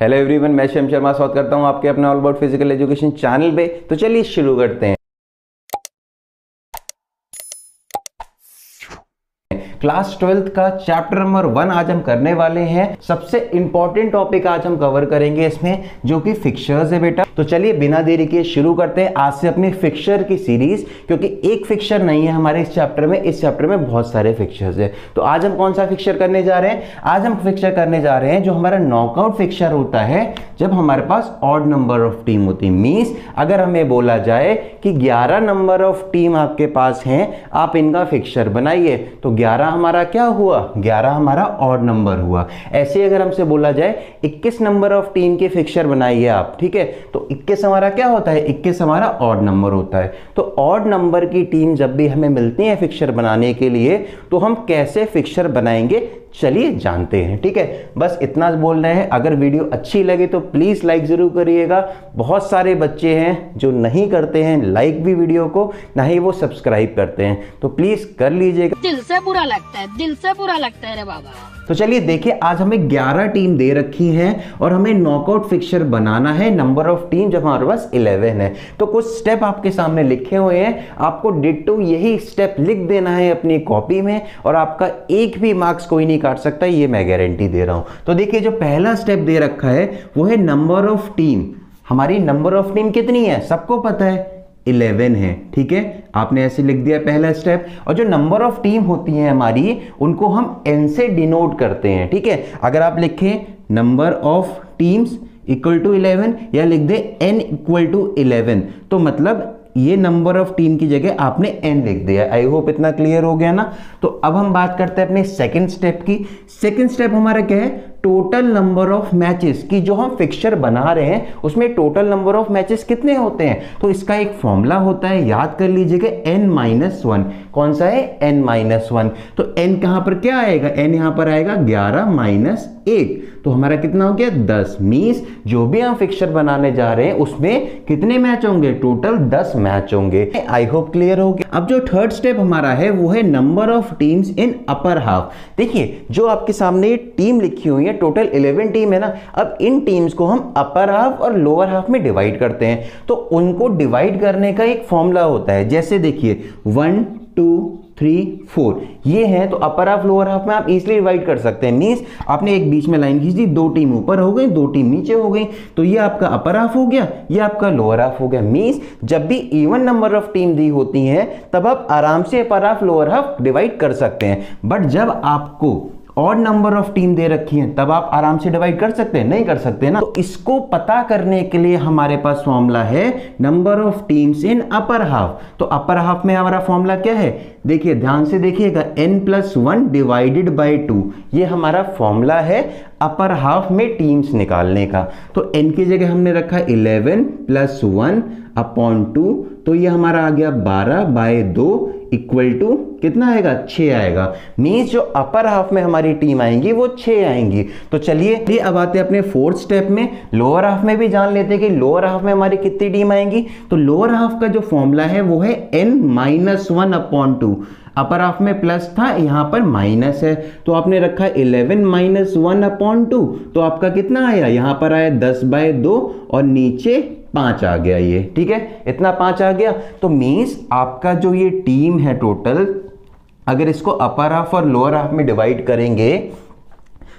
Hello everyone, मैं शिवम शर्मा स्वागत करता हूं आपके अपने all about physical education channel पे। तो चलिए शुरू करते हैं। क्लास 12th का चैप्टर नंबर 1 आज हम करने वाले हैं। सबसे इंपॉर्टेंट टॉपिक आज हम कवर करेंगे इसमें, जो कि फिक्सचर्स है बेटा। तो चलिए बिना देरी के शुरू करते हैं आज से अपनी फिक्सचर की सीरीज, क्योंकि एक फिक्सचर नहीं है हमारे इस चैप्टर में, इस चैप्टर में बहुत सारे फिक्सचर्स है। तो आज हम कौन सा फिक्सचर करने जा रहे हैं? आज हम फिक्सचर करने जा रहे हैं जो हमारा नॉकआउट फिक्सचर होता है, जब हमारे पास ऑड नंबर ऑफ टीम होती है। मींस अगर हमें बोला जाए कि 11 नंबर ऑफ टीम आपके पास हैं, आप इनका फिक्सचर बनाइए, तो 11 हमारा क्या हुआ? 11 हमारा ऑड नंबर हुआ। ऐसे अगर हमसे बोला जाए 21 नंबर ऑफ टीम के फिक्सचर बनाइए आप, ठीक है, तो 21 हमारा क्या होता है? 21 हमारा ऑड नंबर होता है। तो ऑड नंबर की टीम जब भी हमें मिलती है फिक्सचर बनाने के लिए, तो हम कैसे फिक्सचर बनाएंगे चलिए जानते हैं, ठीक है। बस इतना बोल रहे हैं। अगर वीडियो अच्छी लगे तो प्लीज लाइक जरूर करिएगा। बहुत सारे बच्चे हैं जो नहीं करते हैं लाइक भी वीडियो को, ना ही वो सब्सक्राइब करते हैं, तो प्लीज कर लीजिएगा। दिल से बुरा लगता है, दिल से बुरा लगता है रे बाबा। तो चलिए देखिए, आज हमें 11 टीम दे रखी हैं और हमें नॉकआउट फिक्सचर बनाना है। नंबर ऑफ टीम जब हमारे पास 11 है, तो कुछ स्टेप आपके सामने लिखे हुए हैं, आपको डिट्टो यही स्टेप लिख देना है अपनी कॉपी में, और आपका एक भी मार्क्स कोई नहीं काट सकता, ये मैं गारंटी दे रहा हूं। तो देखिए, जो पहला स्टेप दे रखा है वो है नंबर ऑफ टीम। हमारी नंबर ऑफ टीम कितनी है? सबको पता है 11 है, ठीक है। आपने ऐसे लिख दिया पहला स्टेप। और जो नंबर ऑफ टीम होती है हमारी, उनको हम n से डिनोट करते हैं, ठीक है। अगर आप लिखें number of teams equal to 11, या लिख दे n इक्वल टू 11, तो मतलब ये नंबर ऑफ टीम की जगह आपने n लिख दिया। आई होप इतना क्लियर हो गया ना। तो अब हम बात करते हैं अपने सेकंड स्टेप की। सेकंड स्टेप हमारा क्या है? टोटल नंबर ऑफ मैचेस की। जो हम फिक्सचर बना रहे हैं उसमें टोटल नंबर ऑफ मैचेस कितने होते हैं? तो इसका एक फॉर्मूला होता है, याद कर लीजिएगा, n-1। कौन सा है? n-1। तो n कहां पर क्या आएगा? n यहां पर आएगा 11 - 1, तो हमारा कितना हो गया? 10। मींस जो भी हम फिक्सचर बनाने जा रहे हैं उसमें कितने मैच होंगे? टोटल 10 मैच होंगे। आई होप क्लियर हो गया। अब जो थर्ड स्टेप हमारा है वो है number of teams in upper half. देखिए, जो आपके सामने ये टीम लिखी हुई है, टोटल 11 टीम है ना। अब इन टीम्स को हम अपर हाफ और लोअर हाफ में डिवाइड करते हैं। तो उनको डिवाइड करने का एक फॉर्मूला होता है। जैसे देखिए 1 2 3 4 ये है, तो अपर हाफ लोअर हाफ में आप इजीली डिवाइड कर सकते हैं। मींस आपने एक बीच में लाइन खींच दी, 2 टीम ऊपर हो गई, 2 टीम नीचे हो गई, तो ये आपका अपर हाफ हो गया, ये आपका लोअर हाफ हो गया। मींस जब भी इवन नंबर ऑफ टीम दी होती हैं, तब आप आराम से upper half lower half divide कर सकते हैं। बट जब आपको ऑड नंबर ऑफ टीम दे रखी है, तब आप आराम से डिवाइड कर सकते हैं? नहीं कर सकते ना। तो इसको पता करने के लिए हमारे पास फॉर्मूला है number of teams in upper half. तो अपर हाफ में हमारा फॉर्मूला क्या है? देखिए, ध्यान से देखिएगा, n+1 डिवाइडेड बाय 2, ये हमारा फॉर्मूला है अपर हाफ में टीम्स निकालने का। तो n की जगह हमने रखा 11 + 1 अपॉन 2, तो ये हमारा आ गया 12/2 इक्वल टू कितना आएगा? 6 आएगा। मींस जो अपर हाफ में हमारी टीम आएंगी वो 6 आएंगी। तो चलिए अब आते हैं अपने फोर्थ स्टेप में। लोअर हाफ में भी जान लेते हैं कि लोअर हाफ में हमारी कितनी टीम आएंगी। तो लोअर हाफ का जो फॉर्मूला है वो है n-1 अपॉन 2। अपर हाफ में प्लस था, यहां पर माइनस है, तो आपने रखा 11 - 1 अपॉन 2, तो आपका कितना आया? यहां पर आया 10/2 और नीचे 5 आ गया ये, ठीक है। इतना 5 आ गया। तो मींस आपका जो ये टीम है टोटल, अगर इसको अपर हाफ और लोअर हाफ में डिवाइड करेंगे,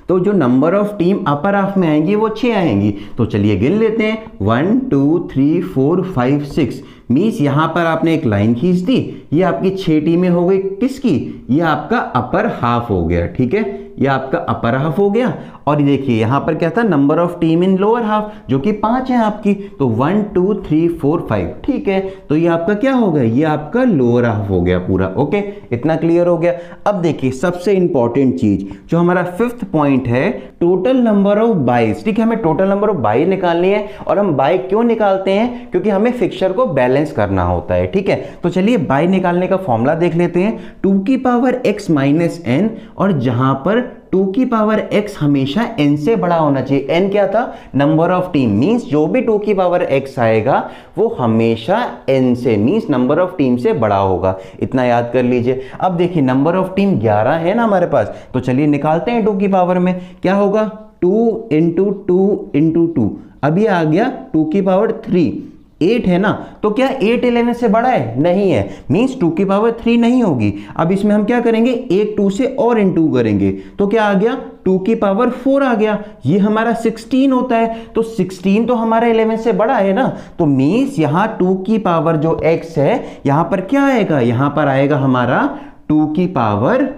तो जो number of team upper half में आएंगी वो 6 आएंगी। तो चलिए गिन लेते हैं, 1 2 3 4 5 6। मींस यहां पर आपने एक लाइन खींच दी, ये आपकी 6 टीमें हो गई। किसकी? ये आपका अपर हाफ हो गया, ठीक है, ये आपका अपर हाफ हो गया। और देखिए यहां पर क्या था? Number of team in lower half, जो कि 5 है आपकी। तो 1 2 3 4 5, ठीक है। तो ये आपका क्या हो गया? ये आपका लोअर हाफ हो गया पूरा। ओके, इतना क्लियर हो गया। अब देखिए सबसे इंपॉर्टेंट चीज, जो हमारा 5th पॉइंट है, टोटल नंबर ऑफ बाइज। ठीक है, हमें टोटल नंबर ऑफ बाई निकालनी है। और हम बाई क्यों निकालते हैं? क्योंकि हमें फिक्सचर को बैलेंस करना होता है, ठीक है। तो चलिए बाई निकालने का फॉर्मूला देख लेते हैं। 2 की पावर x माइनस n, और जहां पर 2 की पावर x हमेशा n से बड़ा होना चाहिए। n क्या था? Number of team. मींस जो भी 2 की पावर x आएगा वो हमेशा n से, मींस नंबर ऑफ टीम से बड़ा होगा। इतना याद कर लीजिए। अब देखिए नंबर ऑफ टीम 11 है ना हमारे पास, तो चलिए निकालते हैं 2 की पावर में। क्या होगा? 2 इंटू 2 इंटू 2, अब ये आ गया 2 की पावर 3, 8 है ना, तो क्या 8 11 से बड़ा है? नहीं है, मींस 2 की पावर 3 नहीं होगी। अब इसमें हम क्या करेंगे, एक 2 से और इनटू करेंगे, तो क्या आ गया 2 की पावर 4 आ गया, ये हमारा 16 होता है। तो 16 तो हमारा 11 से बड़ा है ना, तो मींस यहां 2 की पावर जो x है यहां पर क्या आएगा, यहां पर आएगा हमारा 2 की पावर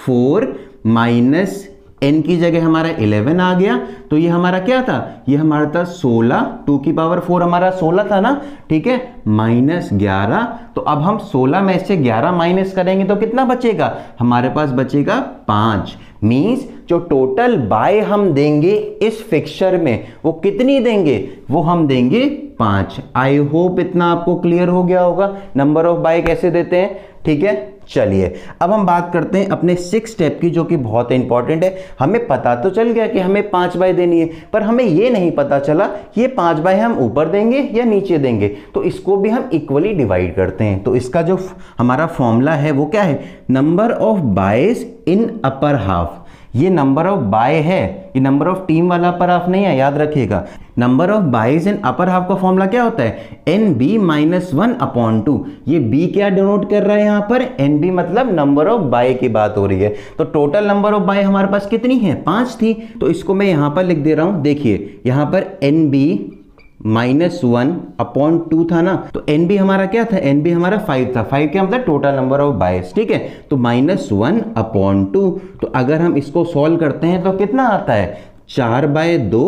4 माइनस n की जगह हमारा 11 आ गया, तो ये हमारा क्या था, ये हमारा था 16, 2 की पावर 4 हमारा 16 था ना, ठीक है, माइनस 11। तो अब हम 16 में से 11 माइनस करेंगे तो कितना बचेगा, हमारे पास बचेगा 5। मींस जो टोटल बाय हम देंगे इस फिक्सचर में वो कितनी देंगे, वो हम देंगे 5। आई होप इतना आपको क्लियर हो गया होगा नंबर ऑफ बाय कैसे देते हैं, ठीक है। चलिए अब हम बात करते हैं अपने 6 स्टेप की, जो कि बहुत इंपॉर्टेंट है। हमें पता तो चल गया कि हमें 5 बाय देनी है, पर हमें ये नहीं पता चला ये 5 बाय हम ऊपर देंगे या नीचे देंगे, तो इसको भी हम इक्वली डिवाइड करते हैं। तो इसका जो हमारा फॉर्मूला है वो क्या है, number of boys in upper half. ये नंबर ऑफ बाय है, ये नंबर ऑफ टीम वाला अपर हाफ नहीं है, याद रखिएगा। Number of boys in upper half का फॉर्मूला क्या होता है, एन बी माइनस 1/2। ये बी क्या डिनोट कर रहा है यहाँ पर, एन बी मतलब नंबर ऑफ बाय की बात हो रही है। तो टोटल नंबर ऑफ बाय हमारे पास कितनी है, 5 थी, तो इसको मैं यहाँ पर लिख दे रहा हूँ। देखिए यहाँ पर एन बी माइनस 1/2 था ना, तो एन बी हमारा क्या था, एन बी हमारा 5 था। 5 क्या मतलब टोटल नंबर ऑफ बायस, ठीक है। तो -1/2, तो अगर हम इसको सॉल्व करते हैं तो कितना आता है, 4/2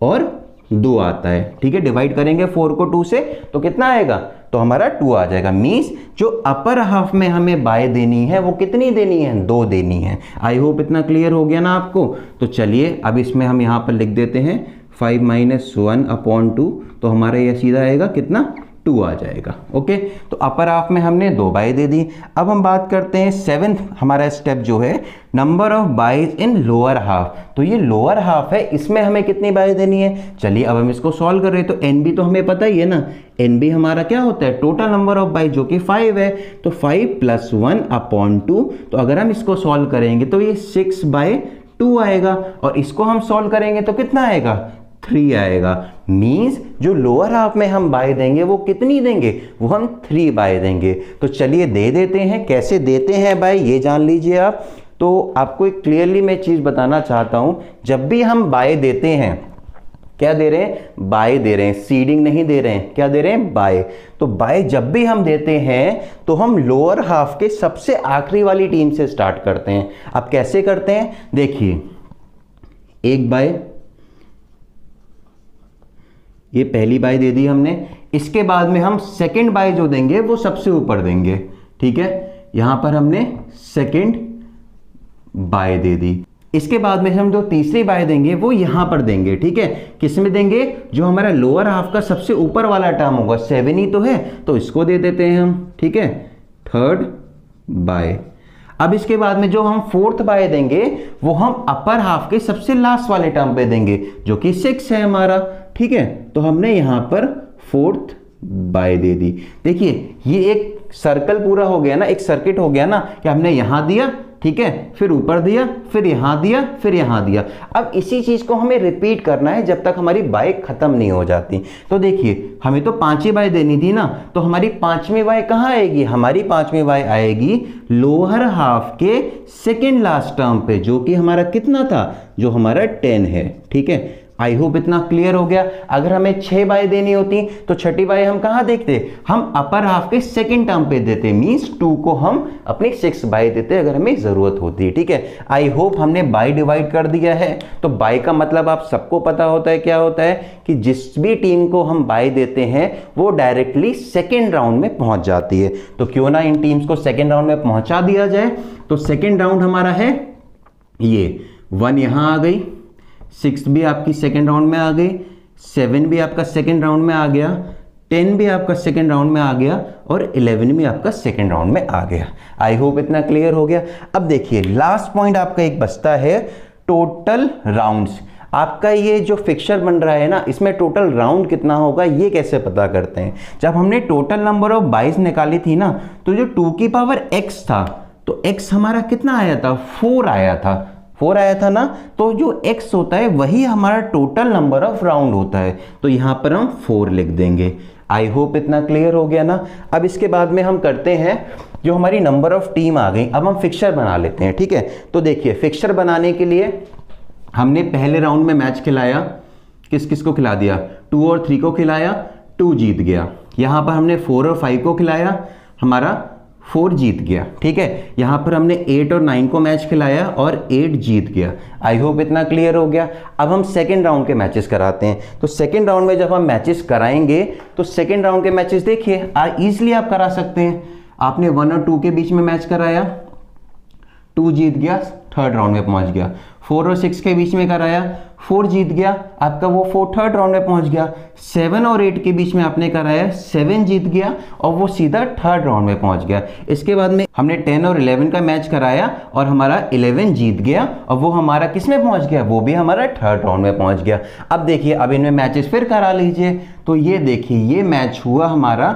और 2 आता है, ठीक है। डिवाइड करेंगे 4 को 2 से तो कितना आएगा, तो हमारा 2 आ जाएगा। मींस जो अपर हाफ में हमें बाय देनी है वो कितनी देनी है, 2 देनी है। आई होप इतना क्लियर हो गया ना आपको। तो चलिए अब इसमें हम यहाँ पर लिख देते हैं 5 - 1/2, तो हमारा यह सीधा आएगा कितना, 2 आ जाएगा। ओके, तो अपर हाफ में हमने 2 बाय दे दी। अब हम बात करते हैं 7th हमारा स्टेप जो है, number of boys in lower half. तो ये लोअर हाफ है, इसमें हमें कितनी बाय देनी है। चलिए अब हम इसको सॉल्व कर रहे हैं, तो एन बी तो हमें पता ही है ना, एन बी हमारा क्या होता है, टोटल नंबर ऑफ बाय जो कि 5 है, तो 5 + 1/2। तो अगर हम इसको सॉल्व करेंगे तो ये 6/2 आएगा, और इसको हम सॉल्व करेंगे तो कितना आएगा, 3 आएगा। मींस जो लोअर हाफ में हम बाय देंगे वो कितनी देंगे, वो हम 3 बाय देंगे। तो चलिए दे देते हैं, कैसे देते हैं बाय ये जान लीजिए आप। तो आपको एक क्लियरली मैं चीज बताना चाहता हूं, जब भी हम बाय देते हैं, क्या दे रहे हैं, बाय दे रहे हैं, सीडिंग नहीं दे रहे हैं, क्या दे रहे हैं, बाय। तो बाय जब भी हम देते हैं तो हम लोअर हाफ के सबसे आखिरी वाली टीम से स्टार्ट करते हैं। अब कैसे करते हैं, देखिए, एक बाय, ये पहली बाय दे दी हमने। इसके बाद में हम सेकंड बाय जो देंगे वो सबसे ऊपर देंगे, ठीक है। यहां पर हमने सेकंड बाय दे दी। इसके बाद में हम जो तीसरी बाय देंगे वो यहां पर देंगे, ठीक है। किस में देंगे, जो हमारा लोअर हाफ का सबसे ऊपर वाला टर्म होगा, 7 ही तो है, तो इसको दे देते हैं हम, ठीक है, थर्ड बाय। अब इसके बाद में जो हम फोर्थ बाय देंगे वो हम अपर हाफ के सबसे लास्ट वाले टर्म पे देंगे, जो कि 6 है हमारा, ठीक है। तो हमने यहां पर फोर्थ बाय दे दी। देखिए ये एक सर्कल पूरा हो गया ना, एक सर्किट हो गया ना, कि हमने यहां दिया, ठीक है, फिर ऊपर दिया, फिर यहां दिया, फिर यहां दिया। अब इसी चीज को हमें रिपीट करना है जब तक हमारी बाय खत्म नहीं हो जाती। तो देखिए हमें तो 5 ही बाय देनी थी ना, तो हमारी 5वीं बाय कहां आएगी, हमारी 5वीं बाय आएगी लोअर हाफ के सेकेंड लास्ट टर्म पे, जो कि हमारा कितना था, जो हमारा 10 है, ठीक है। आई होप इतना क्लियर हो गया। अगर हमें 6 बाय देनी होती तो छठी बाय हम कहां देखते, हम अपर हाफ के सेकंड टर्म पे देते, मींस 2 को हम अपनी 6 बाय देते अगर हमें जरूरत होती, ठीक है। आई होप हमने बाय डिवाइड कर दिया है। तो बाय का मतलब आप सबको पता होता है, क्या होता है कि जिस भी टीम को हम बाय देते हैं वो डायरेक्टली सेकेंड राउंड में पहुंच जाती है। तो क्यों ना इन टीम्स को सेकेंड राउंड में पहुंचा दिया जाए। तो सेकेंड राउंड हमारा है ये 1 यहां आ गई, 6 भी आपकी सेकेंड राउंड में आ गई, 7 भी आपका सेकेंड राउंड में आ गया, 10 भी आपका सेकेंड राउंड में आ गया, और 11 भी आपका सेकेंड राउंड में आ गया। आई होप इतना क्लियर हो गया। अब देखिए लास्ट पॉइंट आपका एक बचता है, टोटल राउंड्स। आपका ये जो फिक्सचर बन रहा है ना, इसमें टोटल राउंड कितना होगा ये कैसे पता करते हैं। जब हमने टोटल नंबर ऑफ बाइस निकाली थी ना, तो जो 2 की पावर x था, तो x हमारा कितना आया था, 4 आया था, 4 आया था ना, तो जो x होता है वही हमारा टोटल नंबर ऑफ राउंड होता है, तो यहां पर हम 4 लिख देंगे। आई होप इतना क्लियर हो गया ना। अब इसके बाद में हम करते हैं, जो हमारी नंबर ऑफ टीम आ गई, अब हम फिक्सचर बना लेते हैं, ठीक है। तो देखिए फिक्सचर बनाने के लिए हमने पहले राउंड में मैच खिलाया, किस किस को खिला दिया, 2 और 3 को खिलाया, 2 जीत गया। यहां पर हमने 4 और 5 को खिलाया, हमारा 4 जीत गया, ठीक है। यहां पर हमने 8 और 9 को मैच खिलाया और 8 जीत गया। आई होप इतना क्लियर हो गया। अब हम सेकेंड राउंड के मैचेस कराते हैं। तो सेकेंड राउंड में जब हम मैचेस कराएंगे तो सेकेंड राउंड के मैचेस देखिए इजीली आप करा सकते हैं। आपने 1 और 2 के बीच में मैच कराया, 2 जीत गया, थर्ड राउंड में पहुंच गया। 4 और 6 के बीच में कराया, 4 जीत गया, आपका वो 4 थर्ड राउंड में पहुंच गया। 7 और 8 के बीच में आपने कराया, 7 जीत गया और वो सीधा थर्ड राउंड में पहुंच गया। इसके बाद में हमने 10 और 11 का मैच कराया और हमारा 11 जीत गया और वो हमारा किस में पहुंच गया, वो भी हमारा थर्ड राउंड में पहुंच गया। अब देखिए अब इनमें मैचेस फिर करा लीजिए। तो ये देखिए ये मैच हुआ हमारा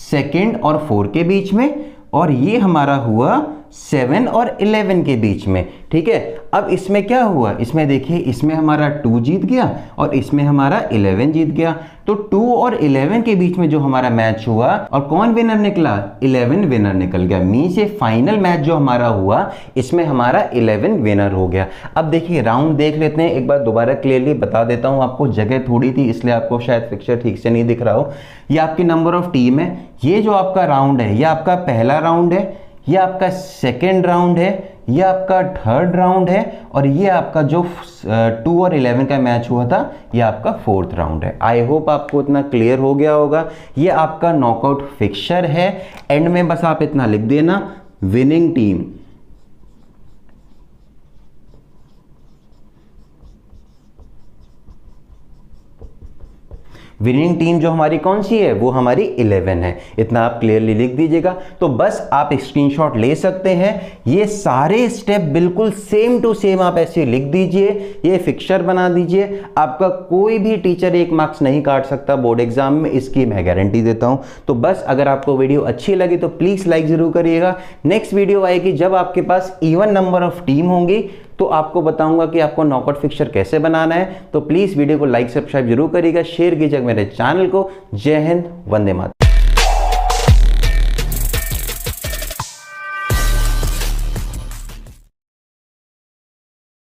2 और 4 के बीच में और ये हमारा हुआ 7 और 11 के बीच में, ठीक है। अब इसमें क्या हुआ, इसमें देखिए इसमें हमारा 2 जीत गया और इसमें हमारा 11 जीत गया। तो 2 और 11 के बीच में जो हमारा मैच हुआ और कौन विनर निकला, 11 विनर निकल गया। मींस ये फाइनल मैच जो हमारा हुआ इसमें हमारा 11 विनर हो गया। अब देखिए राउंड देख लेते हैं, एक बार दोबारा क्लियरली बता देता हूं आपको, जगह थोड़ी थी इसलिए आपको शायद फिक्सचर ठीक से नहीं दिख रहा हो। ये आपकी नंबर ऑफ टीम है, ये जो आपका राउंड है ये आपका पहला राउंड है, ये आपका सेकेंड राउंड है, ये आपका थर्ड राउंड है और ये आपका जो 2 और 11 का मैच हुआ था ये आपका फोर्थ राउंड है। आई होप आपको इतना क्लियर हो गया होगा। ये आपका नॉकआउट फिक्सचर है। एंड में बस आप इतना लिख देना, विनिंग टीम। विनिंग टीम जो हमारी कौन सी है, वो हमारी 11 है। इतना आप क्लियरली लिख दीजिएगा। तो बस आप स्क्रीनशॉट ले सकते हैं। ये सारे स्टेप बिल्कुल सेम टू सेम आप ऐसे लिख दीजिए, ये फिक्सचर बना दीजिए। आपका कोई भी टीचर 1 मार्क्स नहीं काट सकता बोर्ड एग्जाम में, इसकी मैं गारंटी देता हूं। तो बस अगर आपको वीडियो अच्छी लगी तो प्लीज लाइक जरूर करिएगा। नेक्स्ट वीडियो आएगी जब आपके पास इवन नंबर ऑफ टीम होंगी, तो आपको बताऊंगा कि आपको नॉकआउट फिक्सचर कैसे बनाना है। तो प्लीज वीडियो को लाइक सब्सक्राइब जरूर करिएगा, शेयर कीजिएगा मेरे चैनल को। जय हिंद, वंदे मातरम।